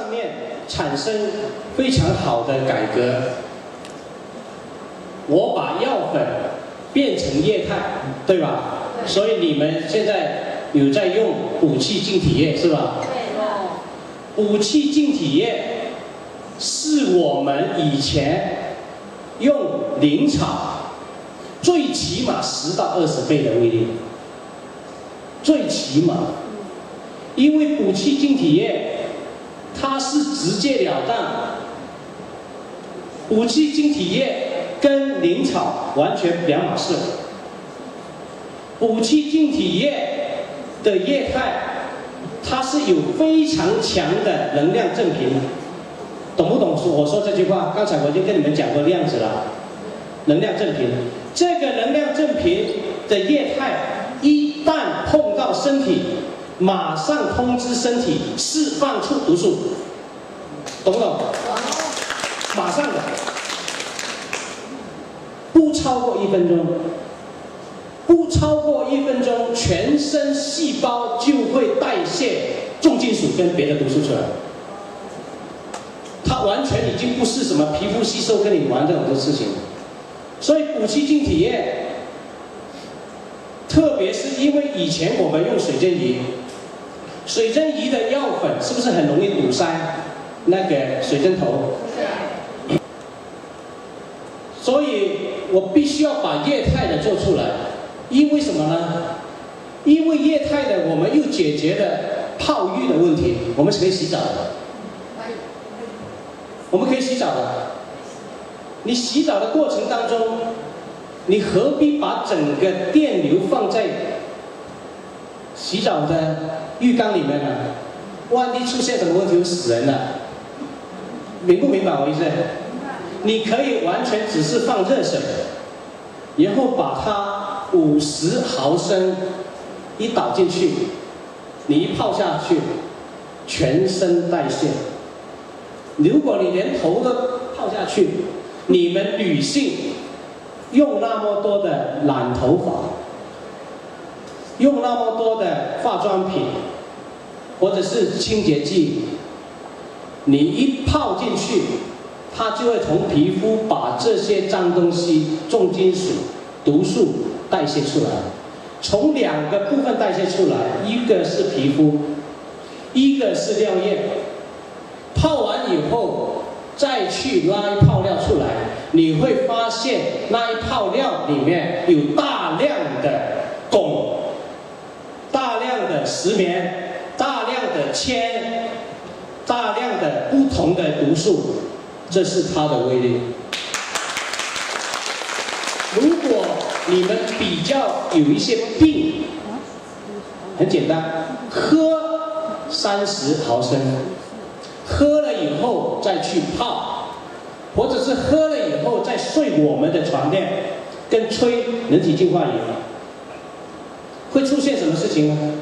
上面产生非常好的改革。我把药粉变成液态，对吧？所以你们现在有在用补气净体液是吧？补气净体液是我们以前用灵草最起码10到20倍的威力，最起码，因为补气净体液它是直截了当，补气净体液跟灵草完全两码事。补气净体液的液态，它是有非常强的能量正频，懂不懂我说这句话？刚才我已经跟你们讲过量子了，能量正频。这个能量正频的液态，一旦碰到身体，马上通知身体释放出毒素，懂不懂？马上的。不超过1分钟，不超过1分钟，全身细胞就会代谢重金属跟别的毒素出来。它完全已经不是什么皮肤吸收跟你玩这种事情。所以补气净体液，特别是因为以前我们用水针仪，水针仪的药粉是不是很容易堵塞那个水针头？所以我必须要把液态的做出来，因为什么呢？因为液态的我们又解决了泡浴的问题，我们是可以洗澡的，我们可以洗澡的。你洗澡的过程当中，你何必把整个电流放在洗澡的浴缸里面呢？万一出现什么问题，会死人的。明不明白我意思？你可以完全只是放热水，然后把它50毫升一倒进去，你一泡下去，全身代谢。如果你连头都泡下去，你们女性用那么多的染头发，用那么多的化妆品，或者是清洁剂，你一泡进去，它就会从皮肤把这些脏东西、重金属、毒素代谢出来。从2个部分代谢出来，一个是皮肤，一个是尿液。泡完以后，再去拉一泡尿出来，你会发现那一泡尿里面有大量的汞、大量的石棉、大量的铅、大量的不同的毒素。这是它的威力。如果你们比较有一些病，很简单，喝30毫升，喝了以后再去泡，或者是喝了以后再睡我们的床垫，跟吹人体净化仪，会出现什么事情呢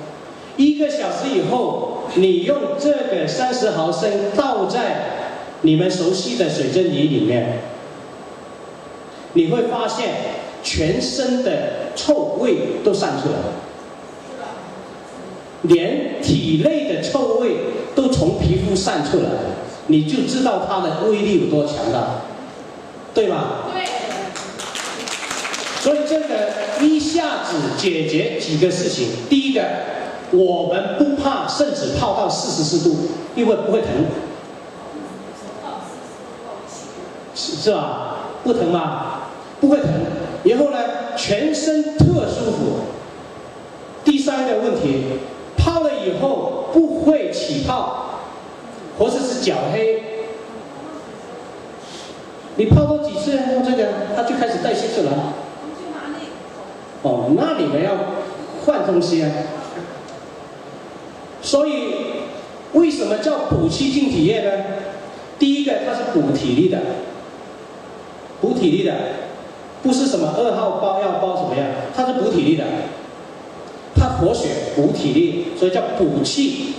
？1个小时以后，你用这个30毫升倒在你们熟悉的水针仪里面，你会发现全身的臭味都散出来了，连体内的臭味都从皮肤散出来了，你就知道它的威力有多强大，对吧？对。所以这个一下子解决几个事情。第一个，我们不怕圣子泡到44度，因为不会疼。是吧？不疼吧？不会疼。然后呢，全身特舒服。第3个问题，泡了以后不会起泡，或者是脚黑。你泡多几次用这个，它就开始代谢出来。哦，那你们要换东西啊。所以，为什么叫补气净体液呢？第一个，它是补体力的。补体力的，不是什么2号包药包怎么样，它是补体力的，它活血补体力，所以叫补气。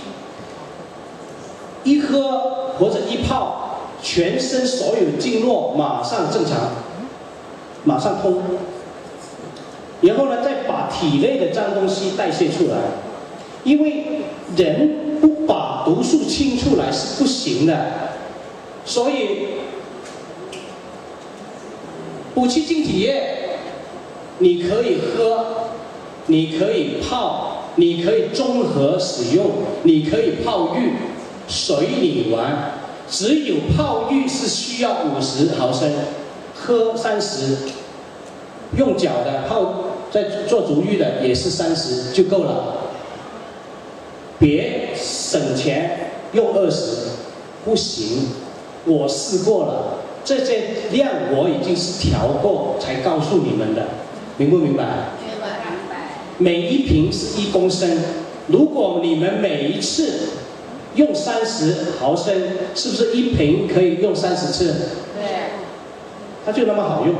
一喝或者一泡，全身所有经络马上正常，马上通。然后呢，再把体内的脏东西代谢出来，因为人不把毒素清出来是不行的。所以补气净体液，你可以喝，你可以泡，你可以综合使用，你可以泡浴，随你玩。只有泡浴是需要50毫升，喝30，用脚的泡在做足浴的也是30就够了。别省钱用20，不行。我试过了，这些量我已经是调过才告诉你们的，明不明白？明白。每一瓶是1公升，如果你们每一次用30毫升，是不是1瓶可以用30次？对。它就那么好用。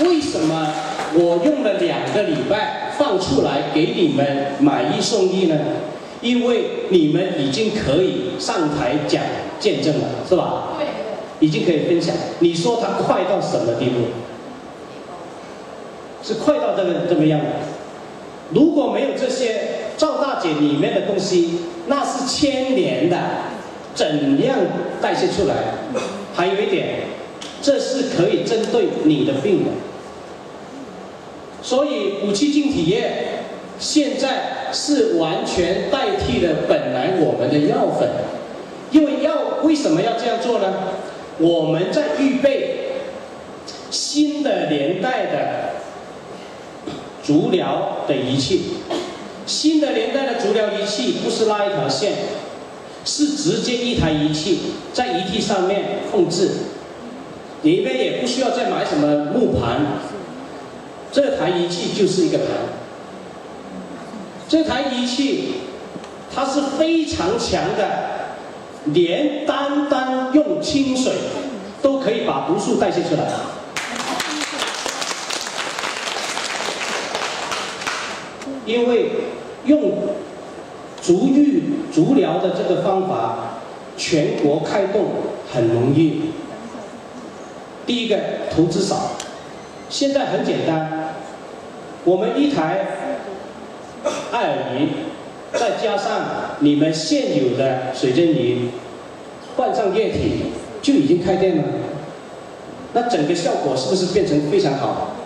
为什么我用了2个礼拜放出来给你们买1送1呢？因为你们已经可以上台讲见证了，是吧？对。已经可以分享。你说它快到什么地步？是快到这么样的。如果没有这些赵大姐里面的东西，那是牵连的，怎样代谢出来？还有一点，这是可以针对你的病的。所以补气净体液现在是完全代替了本来我们的药粉，因为为什么要这样做呢？我们在预备新的年代的足疗的仪器，新的年代的足疗仪器不是拉一条线，是直接一台仪器在仪器上面控制，里面也不需要再买什么木盘，这台仪器就是一个盘。这台仪器它是非常强的，连单单用清水都可以把毒素代谢出来。因为用足浴足疗的这个方法，全国开动很容易。第一个投资少，现在很简单，我们一台艾尔仪，再加上你们现有的水针仪，换上液体就已经开店了。那整个效果是不是变成非常好？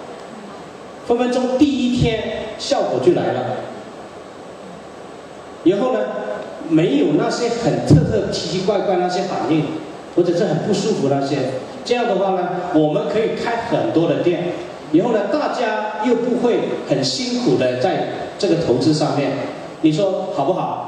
分分钟第1天效果就来了。然后呢，没有那些很特奇奇怪怪那些反应，或者是很不舒服那些。这样的话呢，我们可以开很多的店，然后呢，大家又不会很辛苦的在这个投资上面，你说好不好？